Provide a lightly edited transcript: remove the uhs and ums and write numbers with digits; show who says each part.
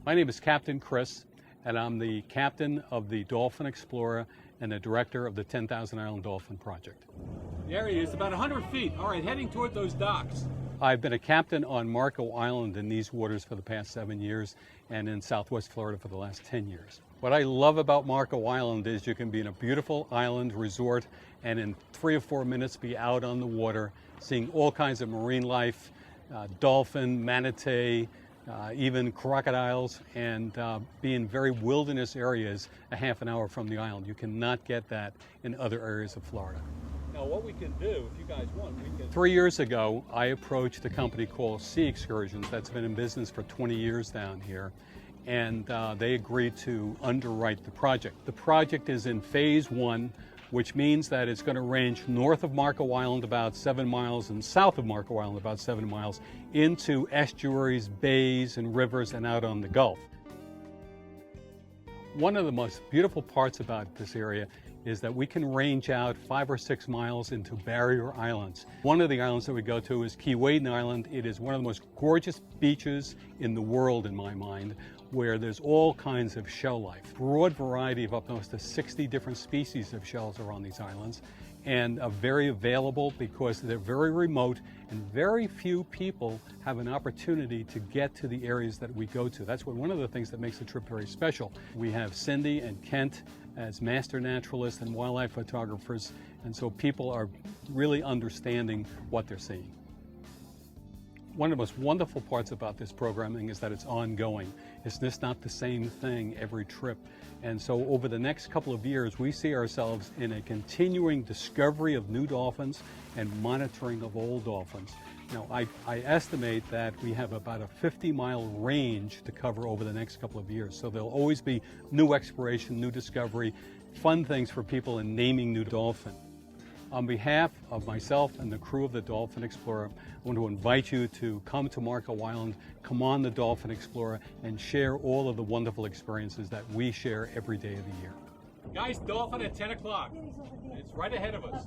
Speaker 1: My name is Captain Chris, and I'm the captain of the Dolphin Explorer and the director of the 10,000 Island Dolphin Project.
Speaker 2: The area is about 100 feet. All right, heading toward those docks.
Speaker 1: I've been a captain on Marco Island in these waters for the past 7 years and in Southwest Florida for the last 10 years. What I love about Marco Island is you can be in a beautiful island resort and in 3 or 4 minutes be out on the water seeing all kinds of marine life, dolphin, manatee, even crocodiles, and be in very wilderness areas a half an hour from the island. You cannot get that in other areas of Florida.
Speaker 2: Now, what we can do, if you guys want, we can...
Speaker 1: 3 years ago, I approached a company called Sea Excursions that's been in business for 20 years down here, and they agreed to underwrite the project. The project is in phase 1, which means that it's going to range north of Marco Island about 7 miles and south of Marco Island about 7 miles into estuaries, bays, and rivers and out on the Gulf. One of the most beautiful parts about this area is that we can range out 5 or 6 miles into barrier islands. One of the islands that we go to is Keewaydin Island. It is one of the most gorgeous beaches in the world, in my mind, where there's all kinds of shell life. Broad variety of up close to 60 different species of shells are on these islands, and are very available because they're very remote and very few people have an opportunity to get to the areas that we go to. That's one of the things that makes the trip very special. We have Cindy and Kent as master naturalists and wildlife photographers, and so people are really understanding what they're seeing. One of the most wonderful parts about this programming is that it's ongoing. It's just not the same thing every trip. And so over the next couple of years, we see ourselves in a continuing discovery of new dolphins and monitoring of old dolphins. Now, I estimate that we have about a 50-mile range to cover over the next couple of years. So there'll always be new exploration, new discovery, fun things for people in naming new dolphin. On behalf of myself and the crew of the Dolphin Explorer, I want to invite you to come to Marco Island, come on the Dolphin Explorer, and share all of the wonderful experiences that we share every day of the year.
Speaker 2: Guys, dolphin at 10 o'clock. It's right ahead of us.